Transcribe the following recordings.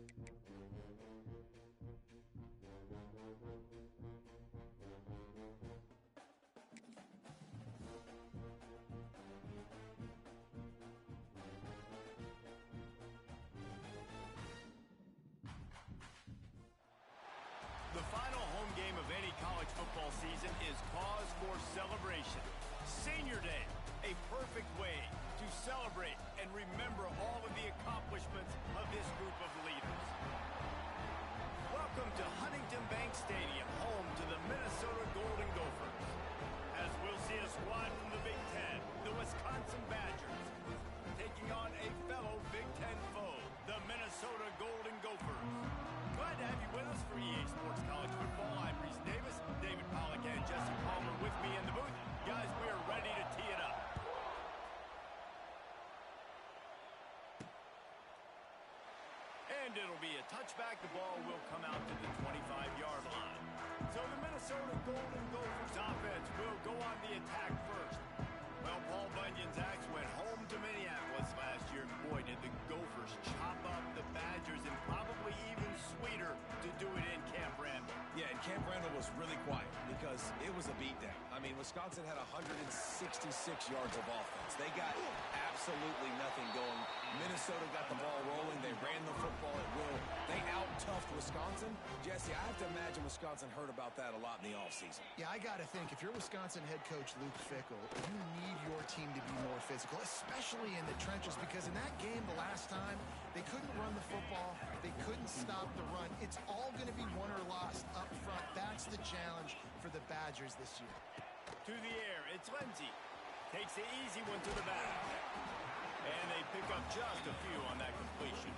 The final home game of any college football season is cause for celebration. Senior Day, a perfect way to celebrate and remember all of the accomplishments of this group of leaders. Welcome to Huntington Bank Stadium, home to the Minnesota Golden Gophers. As we'll see a squad from the Big Ten, the Wisconsin Badgers, taking on a fellow Big Ten foe, the Minnesota Golden Gophers. Glad to have you with us for EA Sports College Football. I'm Reese Davis, David Pollack, and Jesse Palmer with me in the booth. Guys, we are ready to tee it up. And it'll be a touchback. The ball will come out to the 25-yard line. So the Minnesota Golden Gophers offense will go on the attack first. Well, Paul Bunyan's Axe went home to Minneapolis last year. Boy, did the Gophers chop up the Badgers, and probably even sweeter to do it in Camp Randall. Yeah, and Camp Randall was really quiet because it was a beatdown. I mean, Wisconsin had 166 yards of offense. They got absolutely nothing going. Minnesota got the ball rolling. They ran the football at will. They out-toughed Wisconsin. Jesse, I have to imagine Wisconsin heard about that a lot in the offseason. Yeah, I got to think, if you're Wisconsin head coach Luke Fickell, you need your team to be more physical, especially in the trenches, because in that game the last time, they couldn't run the football, they couldn't stop the run. It's all going to be won or lost up front. That's the challenge for the Badgers this year. To the air, it's Lindsey. Takes the easy one to the back. And they pick up just a few on that completion.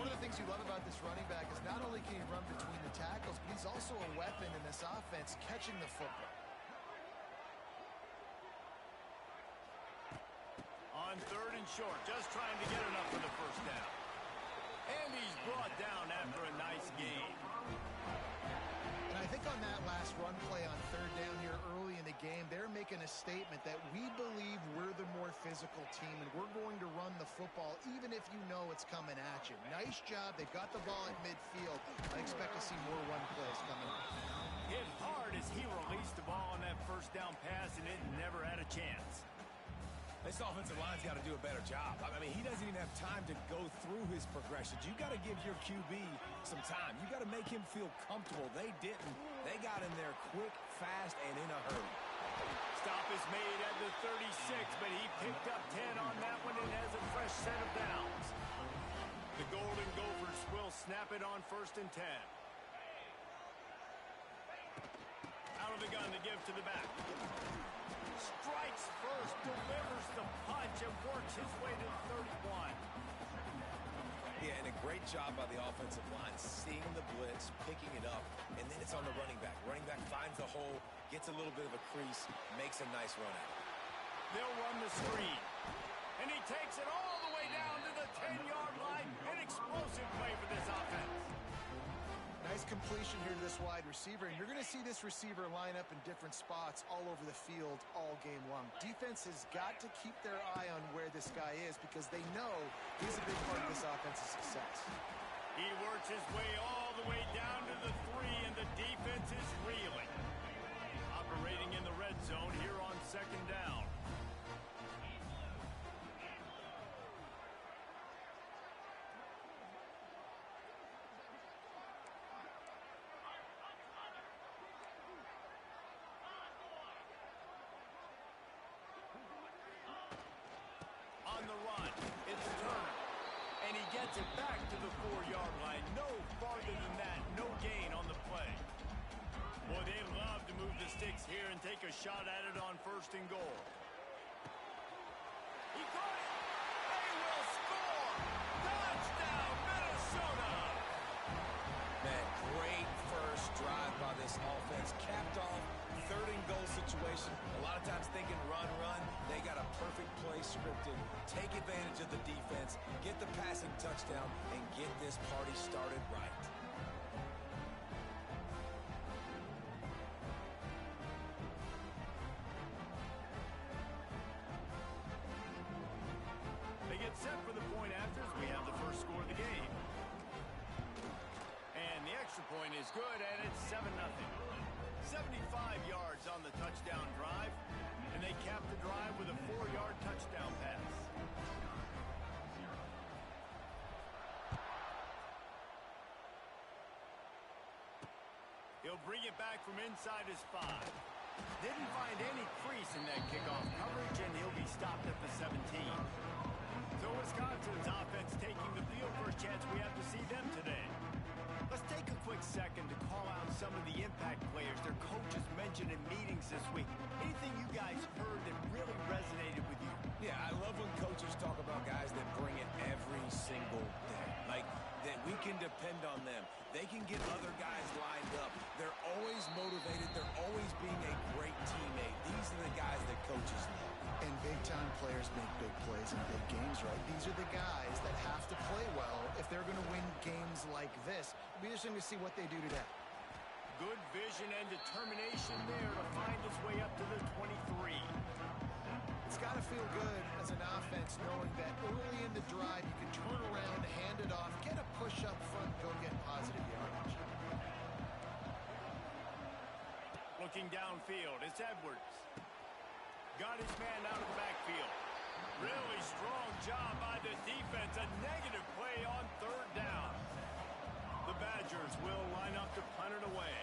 One of the things you love about this running back is not only can he run between the tackles, but he's also a weapon in this offense catching the football. On third and short, just trying to get enough for the first down. And he's brought down after a nice gain. And I think on that last run play on third down here early in the game, they're making a statement that we believe we're the more physical team and we're going to run the football even if you know it's coming at you. Nice job. They've got the ball at midfield. I expect to see more run plays coming up. Hit hard as he released the ball on that first down pass, and it never had a chance. This offensive line's got to do a better job. I mean, he doesn't even have time to go through his progressions. You got to give your QB some time. You got to make him feel comfortable. They didn't. They got in there quick, fast, and in a hurry. Stop is made at the 36, but he picked up 10 on that one and has a fresh set of downs. The Golden Gophers will snap it on 1st and 10. Out of the gun to give to the back. Strikes first, delivers the punch, and works his way to the 31. Yeah, and a great job by the offensive line, seeing the blitz, picking it up, and then it's on the running back. Running back finds the hole, gets a little bit of a crease, makes a nice run at it. They'll run the screen. And he takes it all the way down to the 10-yard line. An explosive play for this offense. Nice completion here to this wide receiver, and you're going to see this receiver line up in different spots all over the field all game long. Defense has got to keep their eye on where this guy is because they know he's a big part of this offense's success. He works his way all the way down to the 3, and the defense is reeling. Operating in the red zone here on 2nd down. On the run, it's Turner. And he gets it back to the 4-yard line. No farther than that. No gain on the play. Boy, they love to move the sticks here and take a shot at it on 1st and goal. He caught it. They will score. Touchdown, Minnesota. Man, great first drive by this offense. Capped off, 3rd and goal situation. A lot of times thinking run. They got a perfect play scripted. Take advantage of the defense, get the passing touchdown, and get this party started right. They get set for the point afters. We have the first score of the point is good, and it's 7-0. 75 yards on the touchdown drive, and they cap the drive with a 4-yard touchdown pass. He'll bring it back from inside his 5. Didn't find any crease in that kickoff coverage, and he'll be stopped at the 17. So Wisconsin's offense taking the field. First chance we have to see them today. Let's take a quick second to call out some of the impact players their coaches mentioned in meetings this week. Anything you guys heard that really resonated with you? Yeah, I love when coaches talk about guys that bring it every single day. Like, that we can depend on them. They can get other guys lined up. They're always motivated. They're always being a great teammate. These are the guys that coaches love. And big-time players make big plays in big games, right? These are the guys that have to play well if they're going to win games like this. It'll be interesting to see what they do today. Good vision and determination there to find his way up to the 23. It's got to feel good as an offense knowing that early in the drive you can turn around, hand it off, get a push up front, go get positive yardage. Looking downfield, it's Edwards. Got his man out of the backfield. Really strong job by the defense. A negative play on 3rd down. The Badgers will line up to punt it away.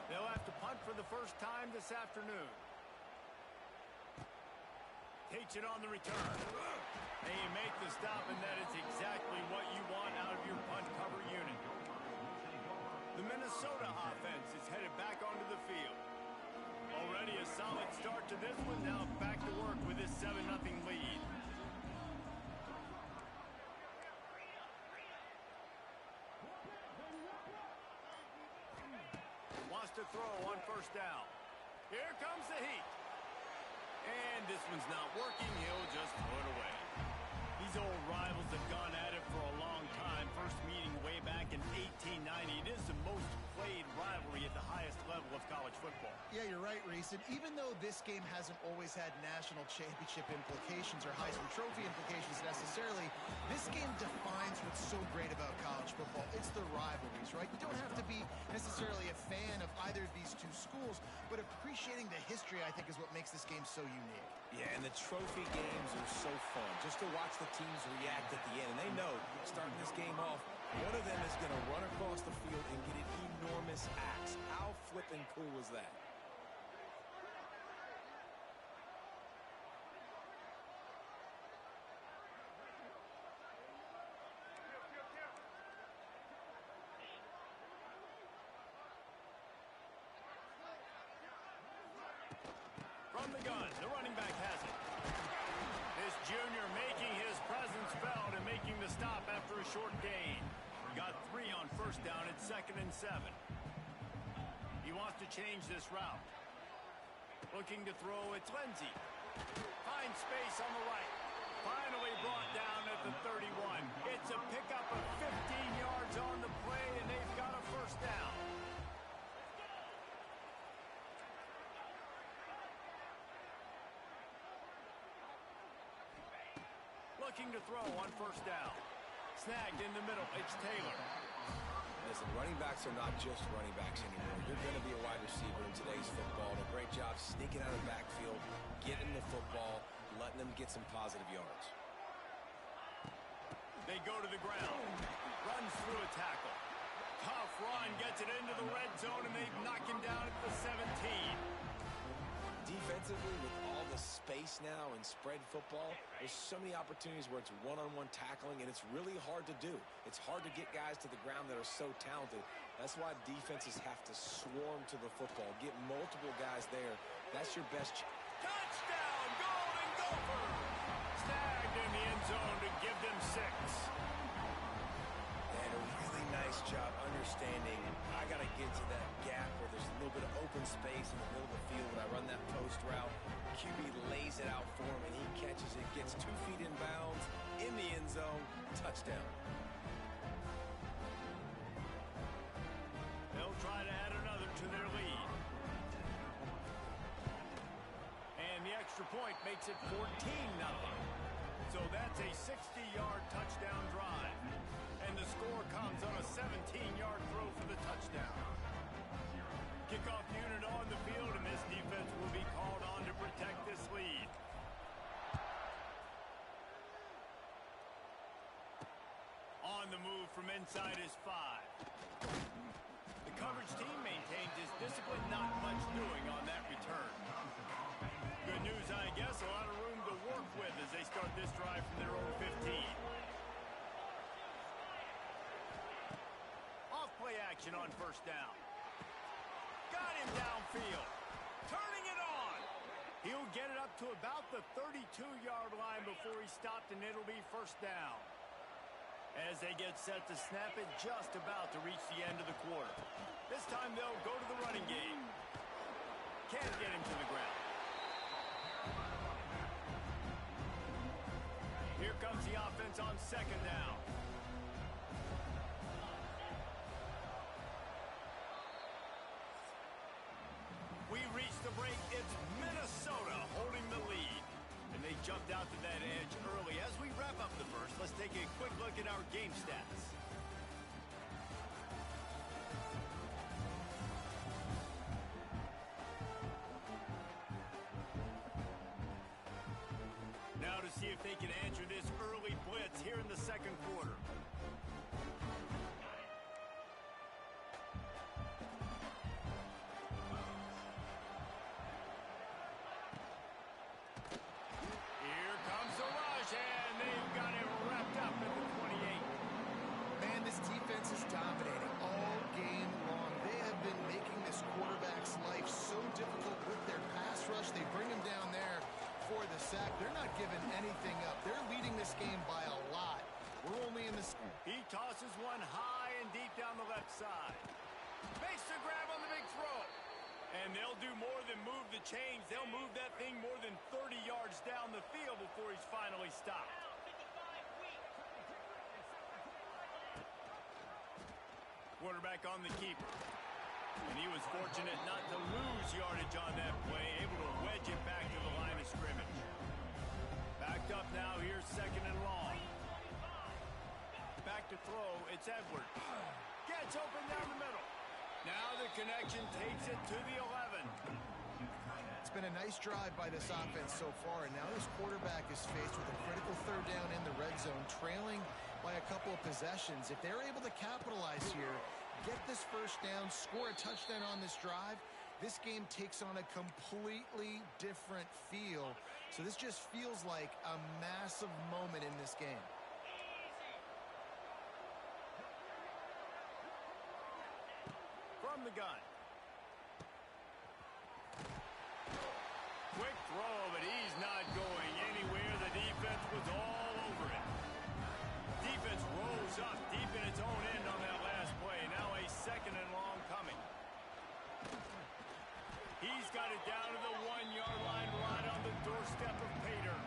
They'll have to punt for the first time this afternoon. Takes it on the return. They make the stop, and that is exactly what you want out of your punt cover unit. The Minnesota offense is headed back onto the field. Already a solid start to this one. Now back to work with this 7-0 lead. Wants to throw on 1st down. Here comes the heat. And this one's not working. He'll just throw it away. These old rivals have gone at it for a long time. First meeting way back in 1890. It is the most played rivalry at the highest level of college football. Yeah, you're right, Reese. And even though this game hasn't always had national championship implications or Heisman Trophy implications necessarily, this game defines what's so great about college football. It's the rivalries, right? You don't have to be necessarily a fan of either of these two schools, but appreciating the history, I think, is what makes this game so unique. Yeah, and the trophy games are so fun. Just to watch the teams react at the end. And they know, starting this game off, one of them is going to run across the field and get an enormous axe. How flippin' cool was that? From the gun, the running back has it. This junior making his presence felt and making the stop after a short gain. Got 3 on 1st down at 2nd and 7. He wants to change this route. Looking to throw, it's Lindsey. Finds space on the right. Finally brought down at the 31. It's a pickup of 15 yards on the play, and they've got a 1st down. Looking to throw on 1st down. Snagged in the middle. It's Taylor. Listen, running backs are not just running backs anymore. You're going to be a wide receiver in today's football. A great job sneaking out of the backfield, getting the football, letting them get some positive yards. They go to the ground. Runs through a tackle. Tough run. Gets it into the red zone, and they knock him down at the 17. Defensively, with all the space now in spread football, there's so many opportunities where it's one-on-one tackling, and it's really hard to do. It's hard to get guys to the ground that are so talented. That's why defenses have to swarm to the football, get multiple guys there. That's your best chance. Touchdown, Golden Gopher! Snagged in the end zone to give them 6. And a really nice job understanding I got to get to that gap where there's a little bit of open space in the middle of the field when I run that post route. QB lays it out for him, and he catches it, gets 2 feet in bounds, in the end zone, touchdown. They'll try to add another to their lead. And the extra point makes it 14-0. So that's a 60-yard touchdown drive. And the score comes on a 17-yard throw for the touchdown. Kickoff unit on the field, and this defense will be called on to protect this lead. On the move from inside his 5. The coverage team maintains its discipline, not much doing on that return. Good news, I guess, a lot of room to work with as they start this drive from their own 15. Off-play action on first down. Got him downfield. Turning it on. He'll get it up to about the 32-yard line before he stopped, and it'll be first down. As they get set to snap it, just about to reach the end of the quarter. This time they'll go to the running game. Can't get him to the ground. Here comes the offense on second down. We reach the break. It's Minnesota holding the lead. And they jumped out to that edge early. As we wrap up the first, let's take a quick look at our game stats. Now to see if they can answer this early blitz here in the second quarter. Here comes the rush, and they've got it wrapped up at the 28. Man, this defense is dominating all game long. They have been making this quarterback's life so difficult with their pass rush. They bring him down there for the sack. They're not giving anything up. They're leading this game by a lot. We're only in the... He tosses one high and deep down the left side. Makes the grab on the big throw. And they'll do more than move the chains. They'll move that thing more than 30 yards down the field before he's finally stopped. Quarterback on the keeper. And he was fortunate not to lose yardage on that play, able to wedge it back to the line of scrimmage. Backed up now, here's second and long. Back to throw, it's Edwards. Gets open down the middle. Now the connection takes it to the 11. It's been a nice drive by this offense so far, and now this quarterback is faced with a critical third down in the red zone, trailing by a couple of possessions. If they're able to capitalize here, get this first down, score a touchdown on this drive, this game takes on a completely different feel. So this just feels like a massive moment in this game. From the gun. Quick throw, but he's not going anywhere. The defense was all over it. Defense rose up deep in its own end on that last play. Now a second and long coming. He's got it down to the 1-yard line, right on the doorstep of Pater.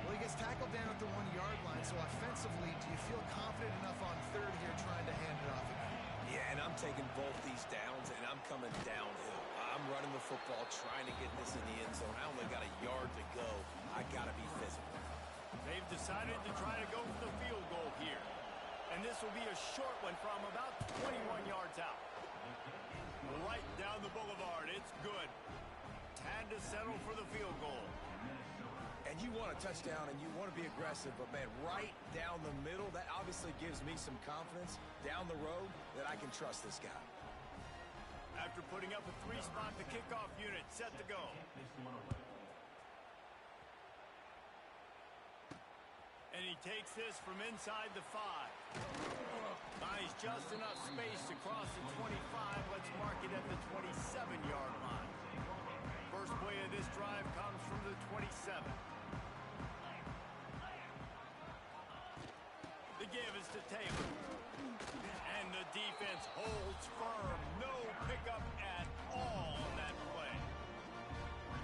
Well, he gets tackled down at the 1-yard line, so offensively, do you feel confident enough on third here trying to hand it off again? Yeah, and I'm taking both these downs, and I'm coming downhill. I'm running the football, trying to get this in the end zone. I only got a yard to go. I got to be physical. They've decided to try to go for the field goal here. And this will be a short one from about 21 yards out. Right down the boulevard. It's good. Had to settle for the field goal. And you want a touchdown, and you want to be aggressive, but, man, right down the middle, that obviously gives me some confidence down the road that I can trust this guy. After putting up a 3-spot, the kickoff unit set to go. And he takes this from inside the 5. Finds just enough space to cross the 25. Let's mark it at the 27-yard line. First play of this drive comes from the 27. The give is to Taylor. And the defense holds firm. No pickup at all on that play.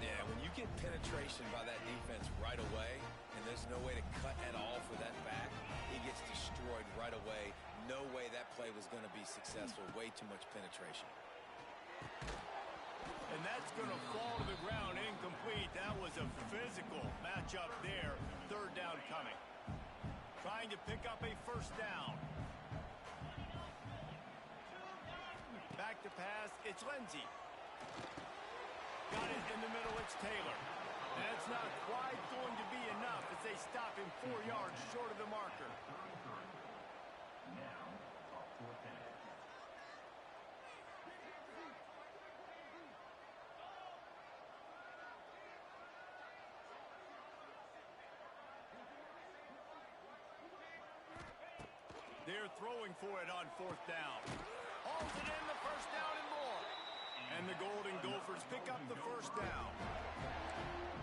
Yeah, when you get penetration by that defense right away, and there's no way to cut at all for that back, he gets destroyed right away. No way that play was going to be successful. Way too much penetration. And that's It's going to fall to the ground incomplete. That was a physical matchup there. Third down coming. Trying to pick up a first down. Back to pass. It's Lindsey. Got it in the middle. It's Taylor. And it's not quite going to be enough as they stop him 4 yards short of the marker. They're throwing for it on fourth down. Holds it in, the first down and more. And the Golden Gophers pick up the first down.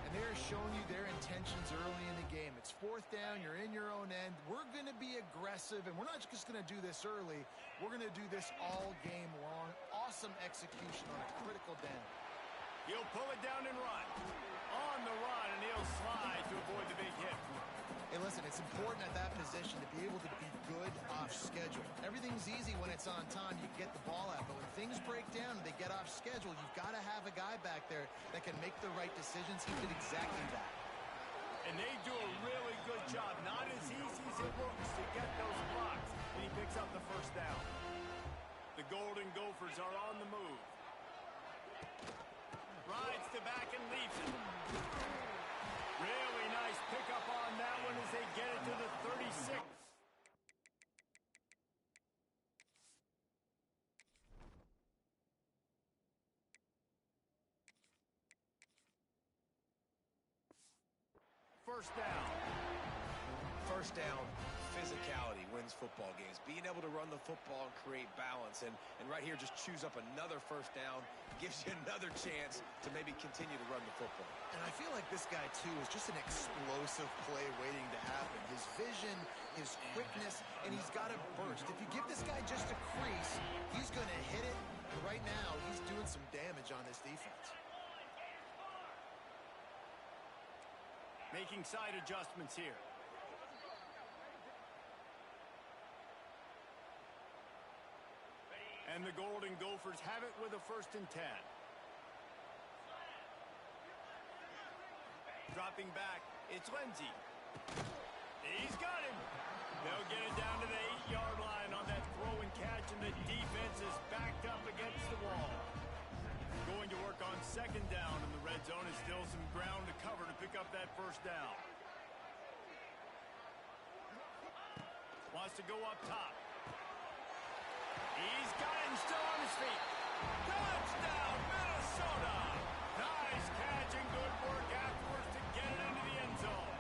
And they're showing you their intentions early in the game. It's fourth down, you're in your own end. We're going to be aggressive, and we're not just going to do this early. We're going to do this all game long. Awesome execution on a critical down. He'll pull it down and run. On the run, and he'll slide to avoid the big hit. Hey, listen, it's important at that position to be able to be good off schedule. Everything's easy when it's on time. You get the ball out. But when things break down and they get off schedule, you've got to have a guy back there that can make the right decisions. He did exactly that. And they do a really good job. Not as easy as it looks to get those blocks. And he picks up the first down. The Golden Gophers are on the move. Rides to back and leaves it. Really nice pickup on that one as they get it to the 36. First down. First down, physicality wins football games. Being able to run the football and create balance. And right here, just choose up another first down. Gives you another chance to maybe continue to run the football. And I feel like this guy, too, is just an explosive play waiting to happen. His vision, his quickness, and he's got a burst. If you give this guy just a crease, he's going to hit it. And right now, he's doing some damage on this defense. Making side adjustments here. And the Golden Gophers have it with a 1st and 10. Dropping back, it's Lindsey. He's got him. They'll get it down to the 8-yard line on that throw and catch, and the defense is backed up against the wall. Going to work on 2nd down in the red zone. Is still some ground to cover to pick up that first down. Wants to go up top. He's got it and still on his feet. Touchdown, Minnesota! Nice catch and good work afterwards to get it into the end zone.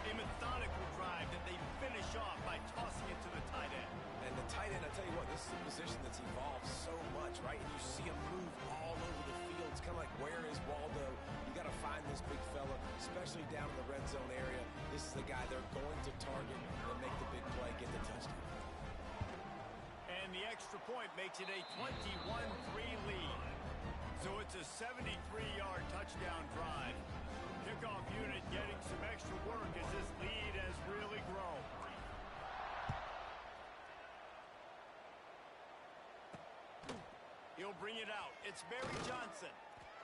A methodical drive that they finish off by tossing it to the tight end. And the tight end, I tell you what, this is a position that's evolved so much, right? And you see him move all over the field. It's kind of like, where is Waldo? You got to find this big fella, especially down in the red zone area. This is the guy they're going to target and make the big play, get the touchdown. And the extra point makes it a 21-3 lead. So it's a 73-yard touchdown drive. Kickoff unit getting some extra work as this lead has really grown. He'll bring it out. It's Barry Johnson.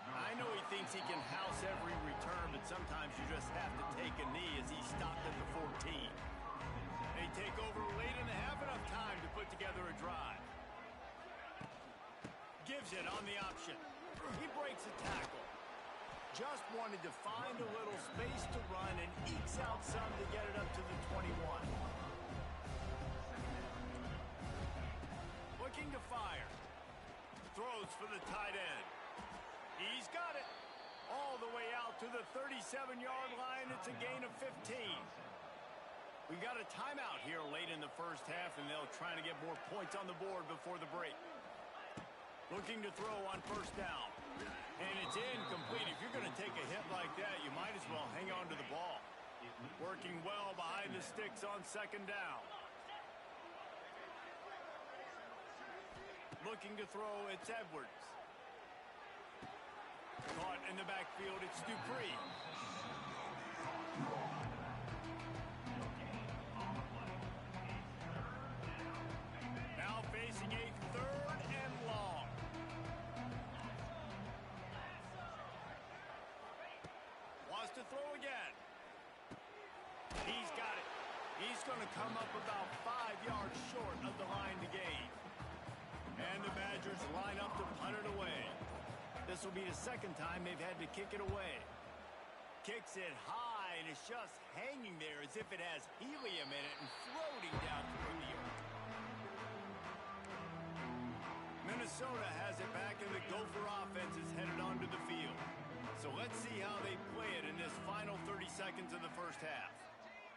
I know he thinks he can house every return, but sometimes you just have to take a knee as he stopped at the 14. They take over late in the half, enough time to put together a drive. Gives it on the option. He breaks a tackle. Just wanted to find a little space to run and ekes out some to get it up to the 21. Looking to fire. Throws for the tight end. He's got it. All the way out to the 37-yard line. It's a gain of 15. We got a timeout here late in the first half, and they'll try to get more points on the board before the break. Looking to throw on first down. And it's incomplete. If you're going to take a hit like that, you might as well hang on to the ball. Working well behind the sticks on 2nd down. Looking to throw, it's Edwards. Caught in the backfield, it's Dupree. Now facing a 3rd and long. He's going to come up about 5 yards short of the line to gain. And the Badgers line up to punt it away. This will be the second time they've had to kick it away. Kicks it high, and it's just hanging there as if it has helium in it and floating down through the earth. Minnesota has it back, and the Gopher offense is headed onto the field. So let's see how they play it in this final 30 seconds of the first half.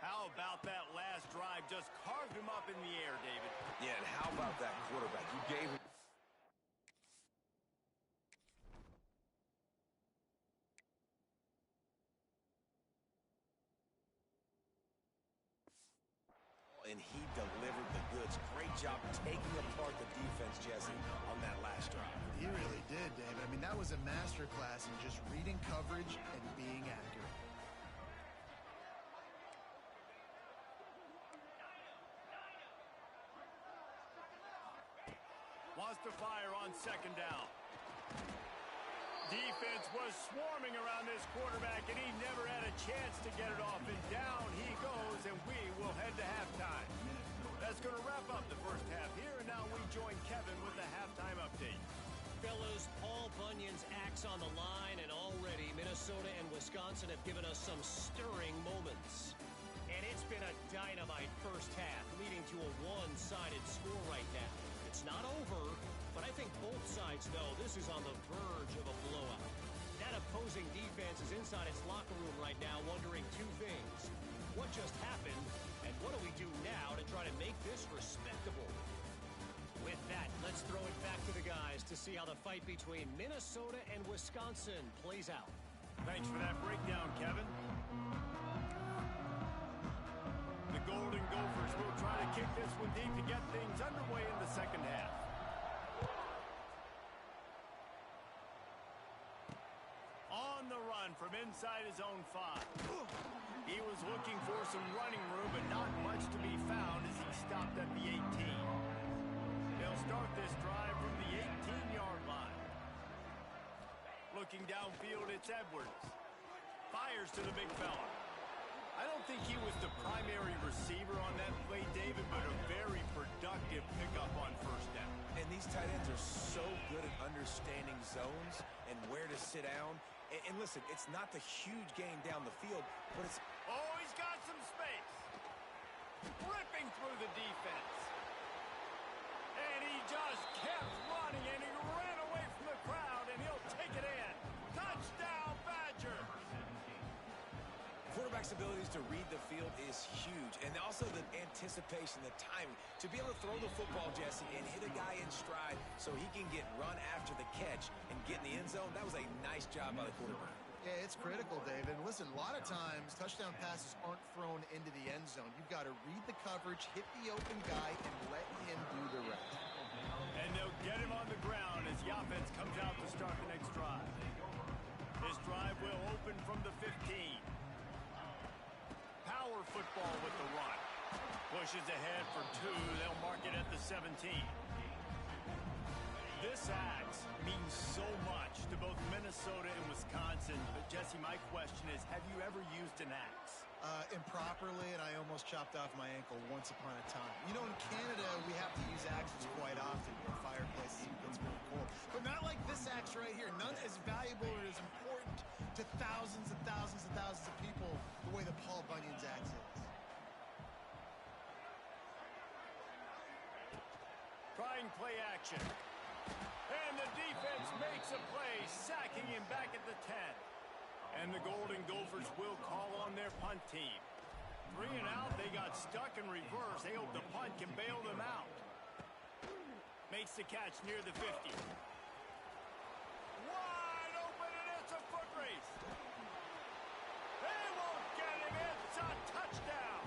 How about that last drive? Just carved him up in the air, David. Yeah, and how about that quarterback? You gave him... And he delivered the goods. Great job taking apart the defense, Jesse, on that last drive. He really did, David. I mean, that was a masterclass in just reading coverage and being accurate. Wants to fire on second down. Defense was swarming around this quarterback, and he never had a chance to get it off. And down he goes, and we will head to halftime. That's going to wrap up the first half here, and now we join Kevin with the halftime update. Fellas, Paul Bunyan's axe on the line, and already Minnesota and Wisconsin have given us some stirring moments. And it's been a dynamite first half, leading to a one-sided score right now. It's not over, but I think both sides know this is on the verge of a blowout. That opposing defense is inside its locker room right now wondering two things. What just happened, and what do we do now to try to make this respectable? With that, let's throw it back to the guys to see how the fight between Minnesota and Wisconsin plays out. Thanks for that breakdown, Kevin. The Golden Gophers will try to kick this one deep to get things underway in the second half. On the run from inside his own 5. He was looking for some running room, but not much to be found as he stopped at the 18. They'll start this drive from the 18-yard line. Looking downfield, it's Edwards. Fires to the big fella. I don't think he was the primary receiver on that play, David, but a very productive pickup on first down. And these tight ends are so good at understanding zones and where to sit down. And listen, it's not the huge game down the field, but it's... Oh, he's got some space. Ripping through the defense. And he just kept running, and he ran away from the crowd, and he'll take it in. Touchdown, Badgers! Quarterback's abilities to read the field is huge, and also the anticipation, the timing. To be able to throw the football, Jesse, and hit a guy in stride so he can get run after the catch and get in the end zone, that was a nice job by the quarterback. Yeah, it's critical, David. Listen, a lot of times touchdown passes aren't thrown into the end zone. You've got to read the coverage, hit the open guy, and let him do the rest. And they'll get him on the ground as the offense comes out to start the next drive. This drive will open from the 15. Power football with the run. Pushes ahead for 2. They'll mark it at the 17. This axe means so much to both Minnesota and Wisconsin. But, Jesse, my question is, have you ever used an axe? Improperly, and I almost chopped off my ankle once upon a time. You know, in Canada, we have to use axes quite often in fireplaces. It gets very cold. But not like this axe right here. None as valuable or as important to thousands and thousands and thousands of people the way the Paul Bunyan's axe is. Trying play action. And the defense makes a play, sacking him back at the 10. And the Golden Gophers will call on their punt team. 3 and out, they got stuck in reverse. They hope the punt can bail them out. Makes the catch near the 50. Wide open, and it's a foot race. They won't get him. It's a touchdown.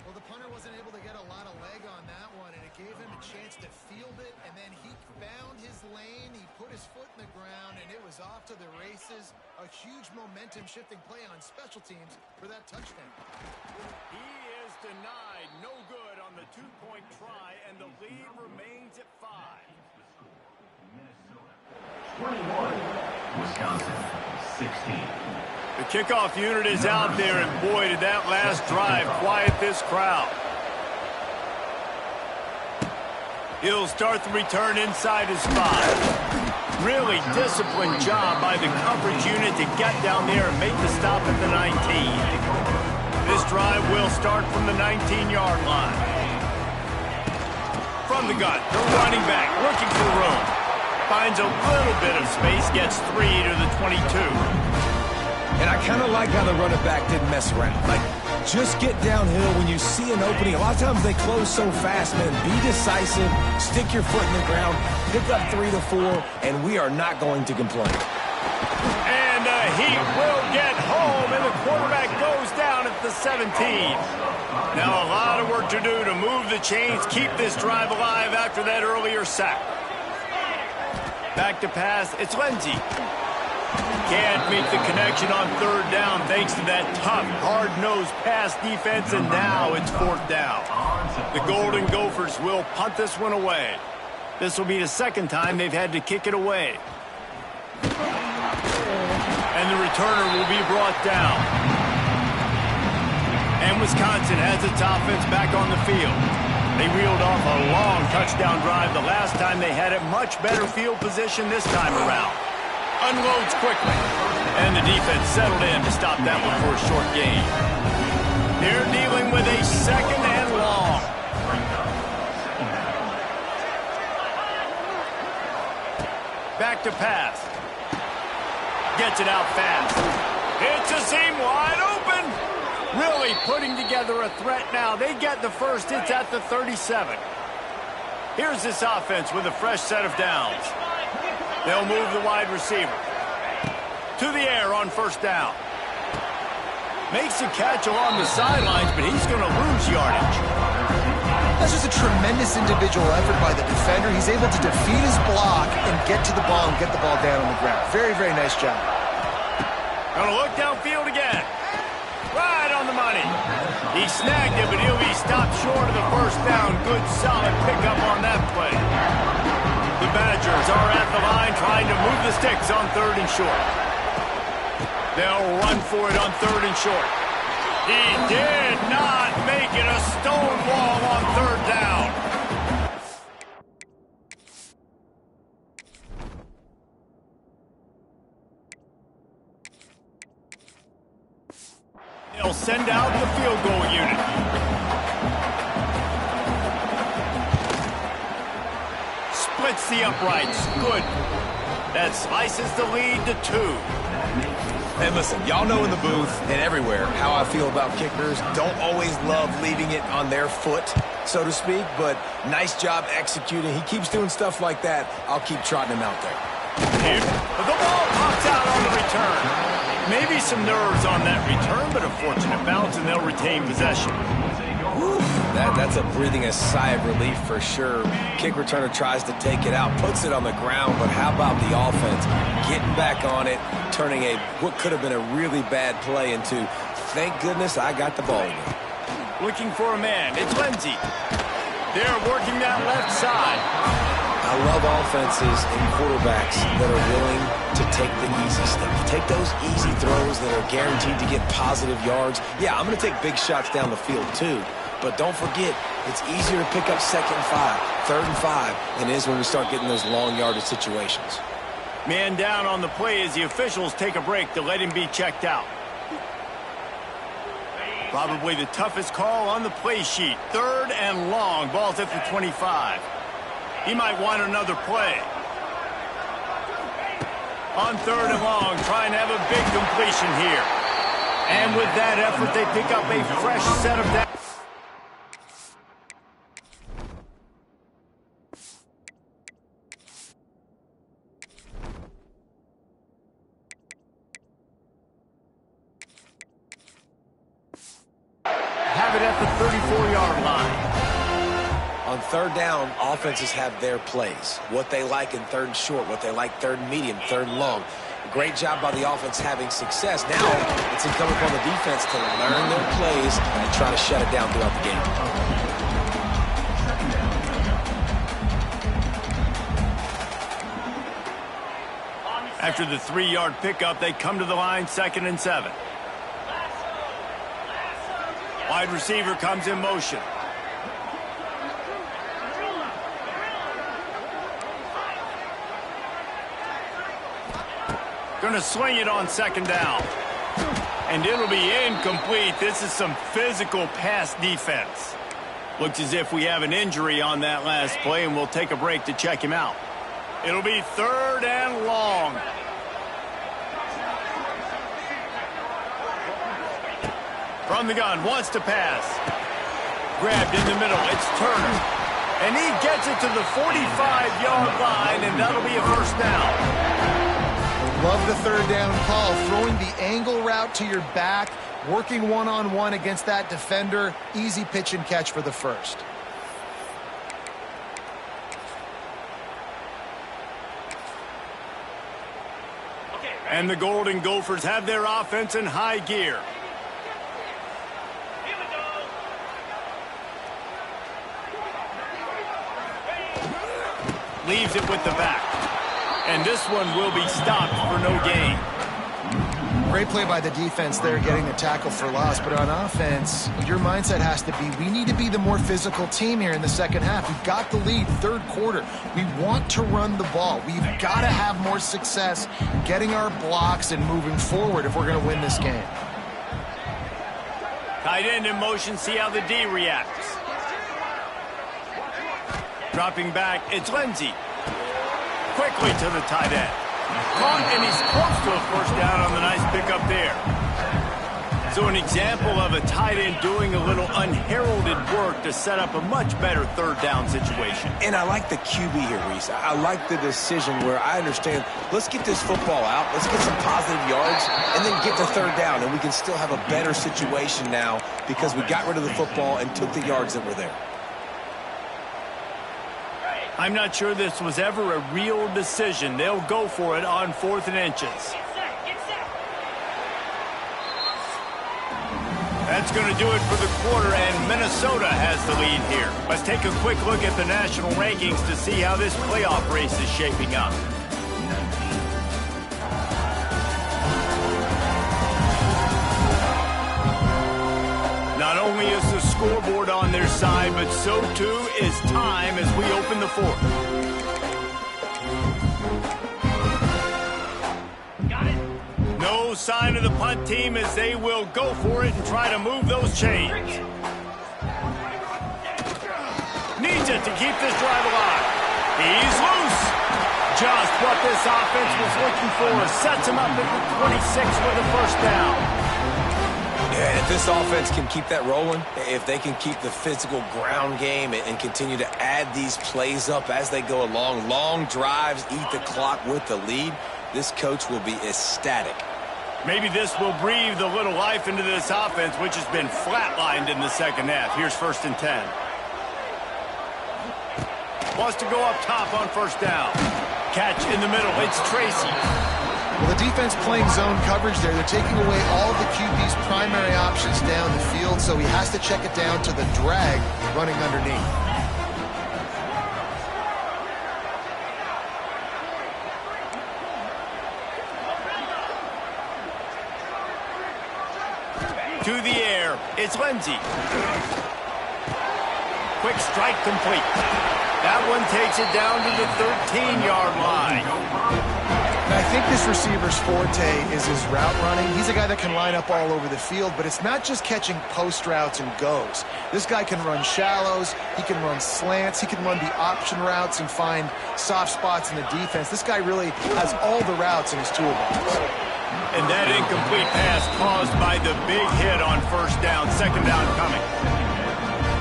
Well, the punter wasn't able to get a lot of leg on that one, and it gave him a chance to field it, and then he found his lane, he put his foot in the ground, and it was off to the races. A huge momentum-shifting play on special teams for that touchdown. He is denied. No good on the 2-point try, and the lead remains at 5. 21, Wisconsin, 16. The kickoff unit is out there, and boy, did that last drive quiet this crowd. He'll start the return inside his 5. Really disciplined job by the coverage unit to get down there and make the stop at the 19. This drive will start from the 19-yard line. From the gun, the running back looking for room. Finds a little bit of space, gets 3 to the 22. And I kind of like how the running back didn't mess around. Like, just get downhill when you see an opening. A lot of times they close so fast, man. Be decisive, stick your foot in the ground, pick up 3 to 4, and we are not going to complain. And he will get home, and the quarterback goes down at the 17. Now a lot of work to do to move the chains, keep this drive alive after that earlier sack. Back to pass, it's Lindsey. Can't make the connection on 3rd down thanks to that tough, hard-nosed pass defense, and now it's 4th down. The Golden Gophers will punt this one away. This will be the 2nd time they've had to kick it away. And the returner will be brought down. And Wisconsin has its offense back on the field. They reeled off a long touchdown drive the last time they had it. Much better field position this time around. Unloads quickly. And the defense settled in to stop that one for a short gain. They're dealing with a 2nd and long. Back to pass. Gets it out fast. It's a seam wide open. Really putting together a threat now. They get the first. It's at the 37. Here's this offense with a fresh set of downs. They'll move the wide receiver. To the air on 1st down. Makes a catch along the sidelines, but he's going to lose yardage. That's just a tremendous individual effort by the defender. He's able to defeat his block and get to the ball and get the ball down on the ground. Very, very nice job. Gonna look downfield again. Right on the money. He snagged it, but he'll be stopped short of the 1st down. Good, solid pickup on that play. The Badgers are at the line trying to move the sticks on 3rd and short. They'll run for it on 3rd and short. He did not make it a stone wall on 3rd down. They'll send out the field goal unit. Splits the uprights. Good. That slices the lead to 2. And listen, y'all know in the booth and everywhere how I feel about kickers. Don't always love leaving it on their foot, so to speak, but nice job executing. He keeps doing stuff like that. I'll keep trotting him out there. The ball pops out on the return. Maybe some nerves on that return, but a fortunate bounce, and they'll retain possession. Whew, that's a breathing a sigh of relief for sure. Kick returner tries to take it out, puts it on the ground, but how about the offense getting back on it, turning what could have been a really bad play into, thank goodness I got the ball again. Looking for a man. It's Lindsey. They're working that left side. I love offenses and quarterbacks that are willing to take the easy stuff. Take those easy throws that are guaranteed to get positive yards. Yeah, I'm going to take big shots down the field too. But don't forget, it's easier to pick up 2nd and 5, 3rd and 5 than it is when we start getting those long yardage situations. Man down on the play as the officials take a break to let him be checked out. Probably the toughest call on the play sheet. 3rd and long. Ball's at the 25. He might want another play. On 3rd and long, trying to have a big completion here. And with that effort, they pick up a fresh set of downs. Have it at the 34-yard line. On 3rd down, offenses have their plays. What they like in 3rd and short, what they like 3rd and medium, 3rd and long. Great job by the offense having success. Now it's incumbent upon the defense to learn their plays and try to shut it down throughout the game. After the 3-yard pickup, they come to the line, 2nd and 7. Wide receiver comes in motion. Going to swing it on 2nd down. And it'll be incomplete. This is some physical pass defense. Looks as if we have an injury on that last play, and we'll take a break to check him out. It'll be 3rd and long. From the gun, wants to pass. Grabbed in the middle, it's Turner. And he gets it to the 45-yard line, and that'll be a 1st down. Love the 3rd down call, throwing the angle route to your back, working one-on-one against that defender. Easy pitch and catch for the 1st. And the Golden Gophers have their offense in high gear. Leaves it with the back. And this one will be stopped for no gain. Great play by the defense there, getting the tackle for loss. But on offense, your mindset has to be, we need to be the more physical team here in the 2nd half. We've got the lead, 3rd quarter. We want to run the ball. We've got to have more success getting our blocks and moving forward if we're going to win this game. Tight end in motion, see how the D reacts. Dropping back, it's Lindsey. Quickly to the tight end. Caught, and he's close to a 1st down on the nice pickup there. So an example of a tight end doing a little unheralded work to set up a much better 3rd down situation. And I like the QB here, Reese. I like the decision where I understand, let's get this football out, let's get some positive yards, and then get to 3rd down, and we can still have a better situation now because we got rid of the football and took the yards that were there. I'm not sure this was ever a real decision. They'll go for it on 4th and inches. That's going to do it for the quarter, and Minnesota has the lead here. Let's take a quick look at the national rankings to see how this playoff race is shaping up. Not only is the scoreboard on their side, but so too is time as we open the 4th. Got it. No sign of the punt team as they will go for it and try to move those chains. Needs it to keep this drive alive. He's loose. Just what this offense was looking for. Sets him up at the 26 with a 1st down. Yeah, if this offense can keep that rolling, if they can keep the physical ground game and continue to add these plays up as they go along, long drives, eat the clock with the lead, this coach will be ecstatic. Maybe this will breathe a little life into this offense, which has been flatlined in the 2nd half. Here's 1st and 10. Wants to go up top on 1st down. Catch in the middle. It's Tracy. Well, the defense playing zone coverage there. They're taking away all the QB's primary options down the field, so he has to check it down to the drag running underneath. To the air, it's Lindsey. Quick strike complete. That one takes it down to the 13-yard line. I think this receiver's forte is his route running. He's a guy that can line up all over the field, but it's not just catching post routes and goes. This guy can run shallows, he can run slants, he can run the option routes and find soft spots in the defense. This guy really has all the routes in his toolbox. And that incomplete pass caused by the big hit on 1st down, 2nd down coming.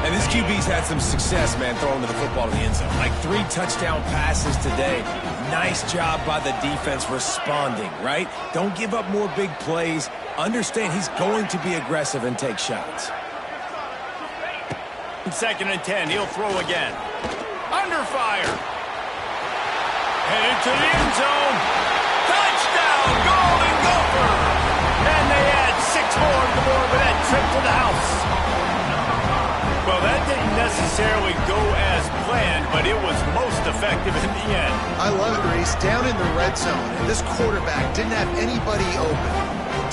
And this QB's had some success, man, throwing the football to the end zone. Like 3 touchdown passes today. Nice job by the defense responding, right? Don't give up more big plays. Understand he's going to be aggressive and take shots. 2nd and 10, he'll throw again. Under fire. Headed to the end zone. Touchdown, Golden Gopher! And they add 6 more to the board with that trip to the house. Well, that didn't necessarily go as planned, but it was most effective in the end. I love it, Reese. Down in the red zone, and this quarterback didn't have anybody open.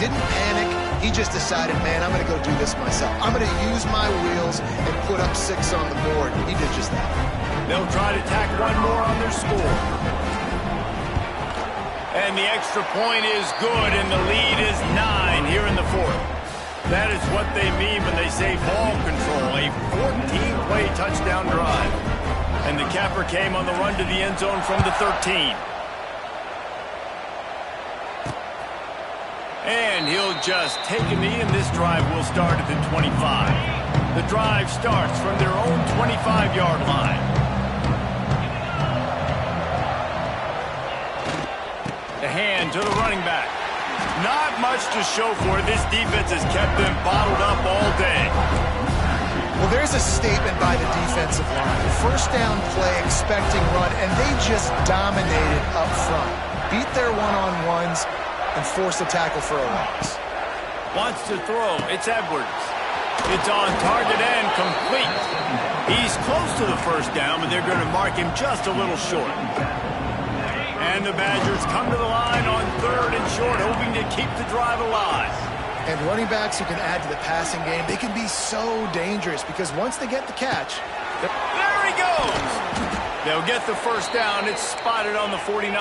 Didn't panic. He just decided, man, I'm going to go do this myself. I'm going to use my wheels and put up 6 on the board. He did just that. They'll try to tack one more on their score. And the extra point is good, and the lead is 9 here in the 4th. That is what they mean when they say ball control, a 14-play touchdown drive. And the capper came on the run to the end zone from the 13. And he'll just take a knee, and this drive will start at the 25. The drive starts from their own 25-yard line. The hand to the running back. Not much to show for it. This defense has kept them bottled up all day. Well, there's a statement by the defensive line. First down play, expecting run, and they just dominated up front. Beat their one-on-ones and forced a tackle for a loss. Wants to throw. It's Edwards. It's on target and complete. He's close to the first down, but they're going to mark him just a little short. And the Badgers come to the line on 3rd and short, hoping to keep the drive alive. And running backs who can add to the passing game, they can be so dangerous because once they get the catch... There he goes! They'll get the first down. It's spotted on the 49.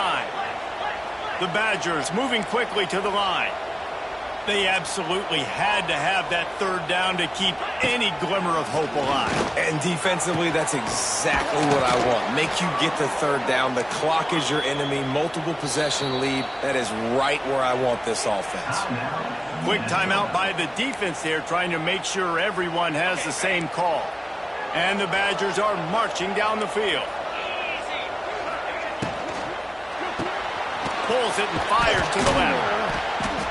The Badgers moving quickly to the line. They absolutely had to have that 3rd down to keep any glimmer of hope alive. And defensively, that's exactly what I want. Make you get the 3rd down. The clock is your enemy. Multiple possession lead. That is right where I want this offense. Quick timeout by the defense there, trying to make sure everyone has the same call. And the Badgers are marching down the field. Pulls it and fires to the left.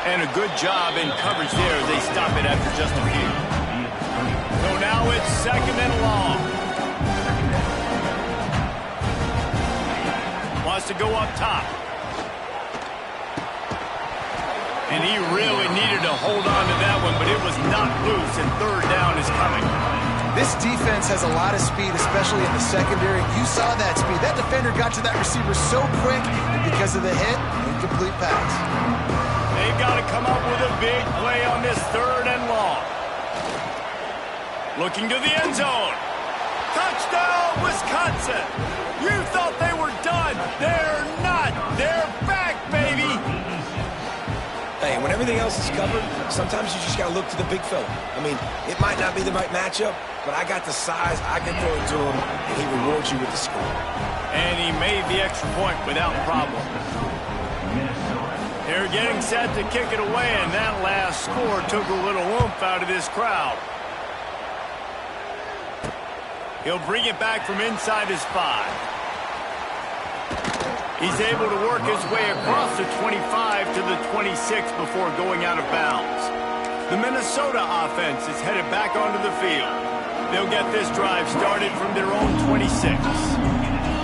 And a good job in coverage there. They stop it after just a few. So now it's 2nd and long. Wants to go up top. And he really needed to hold on to that one, but it was not loose, and 3rd down is coming. This defense has a lot of speed, especially in the secondary. You saw that speed. That defender got to that receiver so quick, and because of the hit, incomplete pass. They've got to come up with a big play on this 3rd and long. Looking to the end zone. Touchdown, Wisconsin! You thought they were done. They're not. They're back, baby! Hey, when everything else is covered, sometimes you just got to look to the big fella. I mean, it might not be the right matchup, but I got the size, I can throw it to him, and he rewards you with the score. And he made the extra point without problem. They're getting set to kick it away, and that last score took a little oomph out of this crowd. He'll bring it back from inside his 5. He's able to work his way across the 25 to the 26 before going out of bounds. The Minnesota offense is headed back onto the field. They'll get this drive started from their own 26.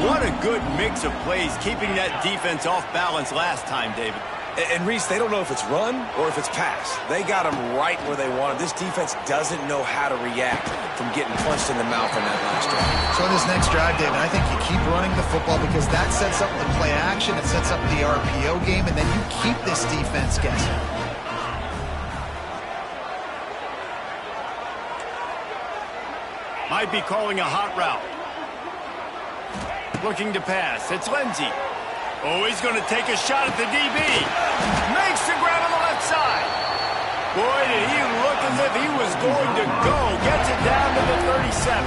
What a good mix of plays, keeping that defense off balance last time, David. And Reese, they don't know if it's run or if it's pass. They got them right where they want it. This defense doesn't know how to react from getting punched in the mouth on that last drive. So in this next drive, David, I think you keep running the football because that sets up the play action, it sets up the RPO game, and then you keep this defense guessing. Might be calling a hot route. Looking to pass. It's Lindsey. Oh, he's going to take a shot at the DB. Makes the grab on the left side. Boy, did he look as if he was going to go. Gets it down to the 37.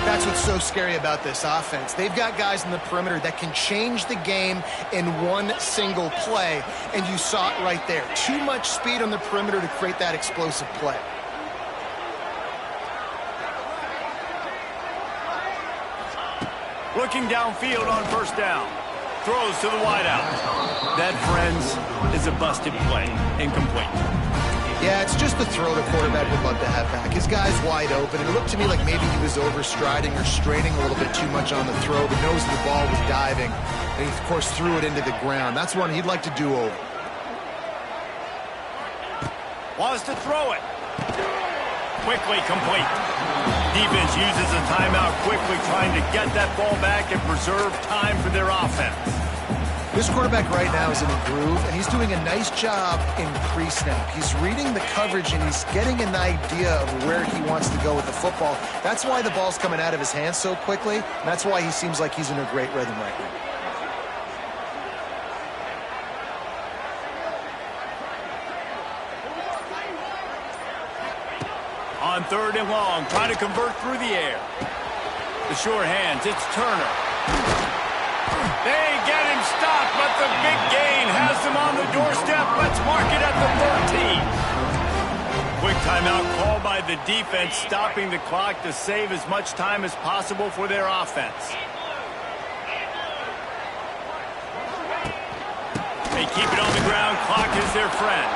That's what's so scary about this offense. They've got guys in the perimeter that can change the game in one single play, and you saw it right there. Too much speed on the perimeter to create that explosive play. Looking downfield on 1st down. Throws to the wideout. That, friends, is a busted play. Incomplete. Yeah, it's just the throw the quarterback would love to have back. His guy's wide open. It looked to me like maybe he was overstriding or straining a little bit too much on the throw. The nose of the ball was diving. And he, of course, threw it into the ground. That's one he'd like to do over. Wants to throw it. quickly complete. Defense uses a timeout quickly, trying to get that ball back and preserve time for their offense. This quarterback right now is in a groove, and he's doing a nice job in pre-snap. He's reading the coverage, and he's getting an idea of where he wants to go with the football. That's why the ball's coming out of his hands so quickly, and that's why he seems like he's in a great rhythm right now. On 3rd and long, trying to convert through the air. The sure hands, it's Turner. They get him stopped, but the big gain has them on the doorstep. Let's mark it at the 13. Quick timeout called by the defense, stopping the clock to save as much time as possible for their offense. They keep it on the ground. Clock is their friend.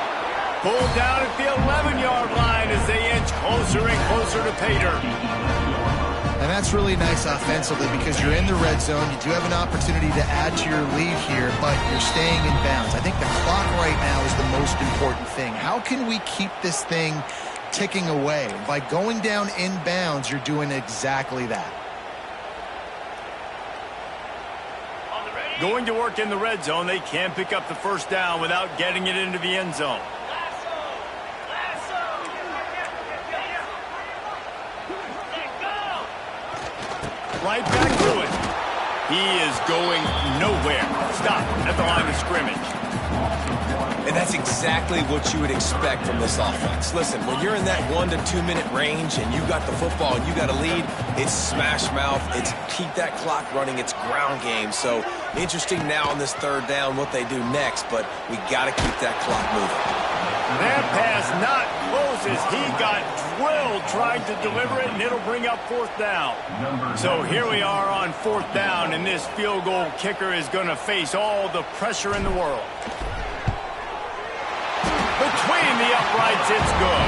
Pulled down at the 11-yard line as they inch closer and closer to pay dirt. And that's really nice offensively because you're in the red zone. You do have an opportunity to add to your lead here, but you're staying in bounds. I think the clock right now is the most important thing. How can we keep this thing ticking away? By going down in bounds, you're doing exactly that. Going to work in the red zone, they can't pick up the first down without getting it into the end zone. Right back to it. He is going nowhere. Stop at the line of scrimmage. And that's exactly what you would expect from this offense. Listen, when you're in that 1 to 2 minute range and you got the football and you got a lead, it's smash mouth, it's keep that clock running, it's ground game. So interesting now on this 3rd down what they do next, but we got to keep that clock moving. That pass not close as he got drilled trying to deliver it, and it'll bring up 4th down. So here we are on 4th down, and this field goal kicker is going to face all the pressure in the world. Between the uprights, it's good.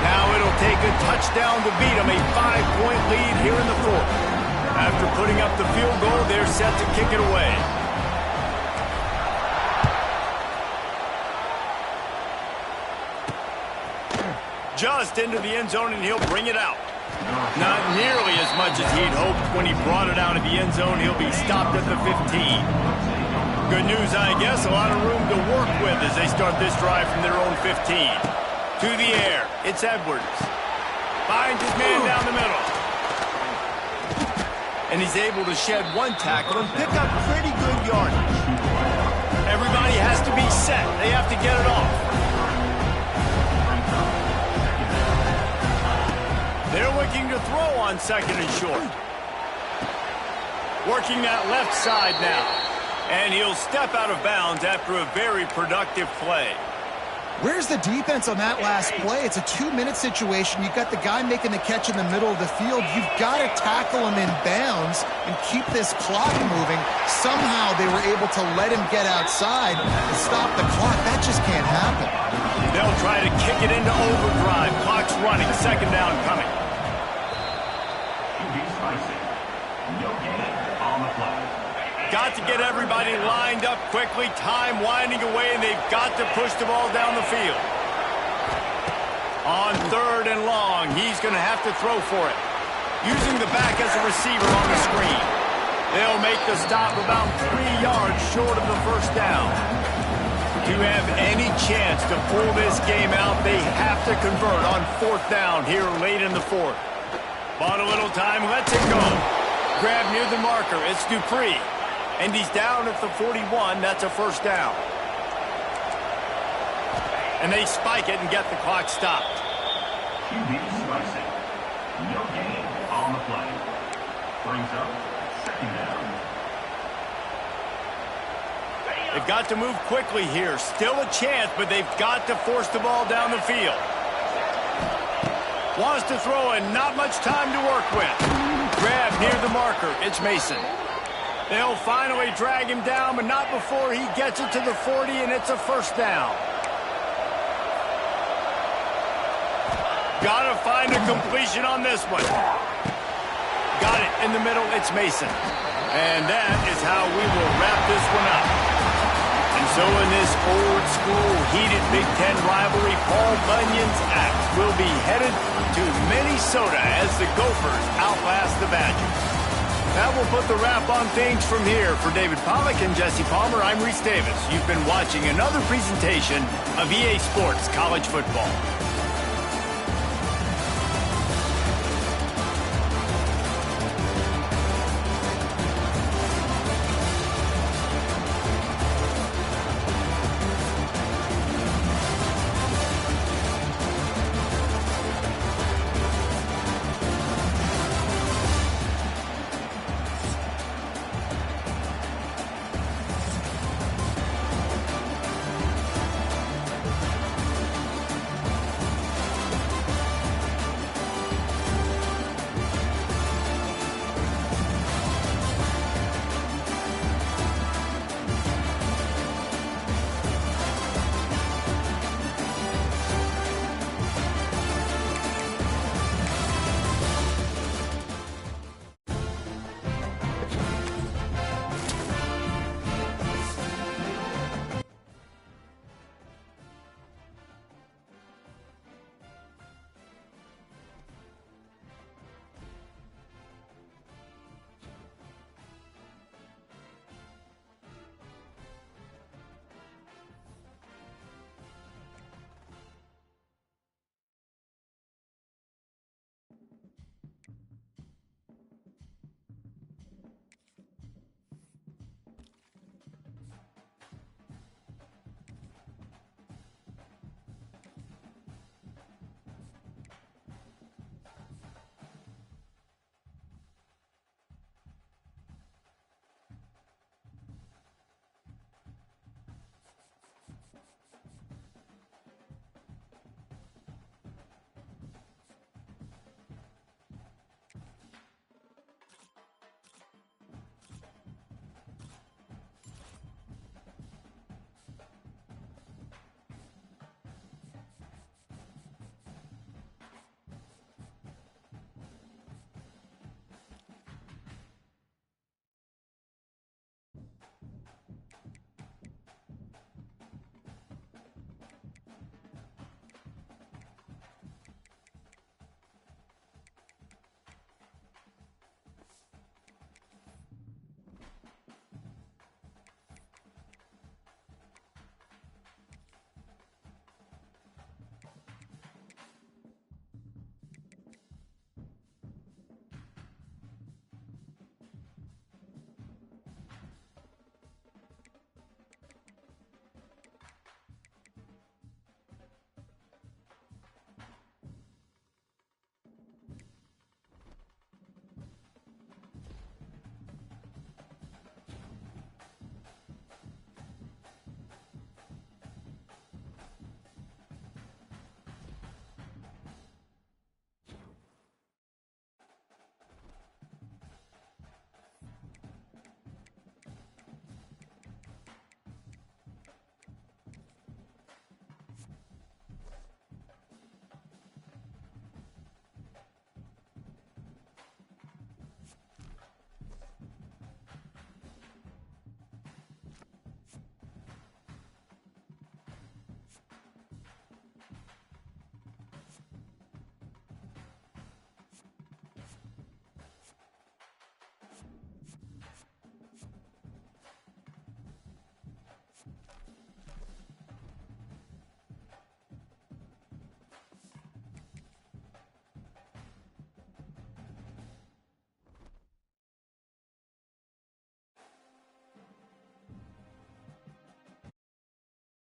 Now it'll take a touchdown to beat them, a 5-point lead here in the 4th. After putting up the field goal, they're set to kick it away. Just into the end zone, and he'll bring it out. Not nearly as much as he'd hoped when he brought it out of the end zone. He'll be stopped at the 15. Good news, I guess. A lot of room to work with as they start this drive from their own 15. To the air. It's Edwards. Finds his man down the middle. And he's able to shed one tackle and pick up pretty good yardage. Everybody has to be set. They have to get it off. They're looking to throw on 2nd and short. Working that left side now. And he'll step out of bounds after a very productive play. Where's the defense on that last play? It's a 2-minute situation. You've got the guy making the catch in the middle of the field. You've got to tackle him in bounds and keep this clock moving. Somehow they were able to let him get outside and stop the clock. That just can't happen. They'll try to kick it into overdrive. Clock's running. 2nd down coming. Got to get everybody lined up quickly. Time winding away, and they've got to push the ball down the field. On 3rd and long, he's going to have to throw for it. Using the back as a receiver on the screen. They'll make the stop about 3 yards short of the first down. To have any chance to pull this game out, they have to convert on 4th down here late in the 4th. Bought a little time, lets it go. Grab near the marker, it's Dupree. And he's down at the 41. That's a first down. And they spike it and get the clock stopped. QB spicing. No gain on the play. Brings up 2nd down. They've got to move quickly here. Still a chance, but they've got to force the ball down the field. Wants to throw and not much time to work with. Grab near the marker. It's Mason. They'll finally drag him down, but not before he gets it to the 40, and it's a first down. Got to find a completion on this one. Got it in the middle. It's Mason. And that is how we will wrap this one up. And So in this old-school, heated Big Ten rivalry, Paul Bunyan's Axe will be headed to Minnesota as the Gophers outlast the Badgers. That will put the wrap on things from here. For David Pollack and Jesse Palmer, I'm Reese Davis. You've been watching another presentation of EA Sports College Football.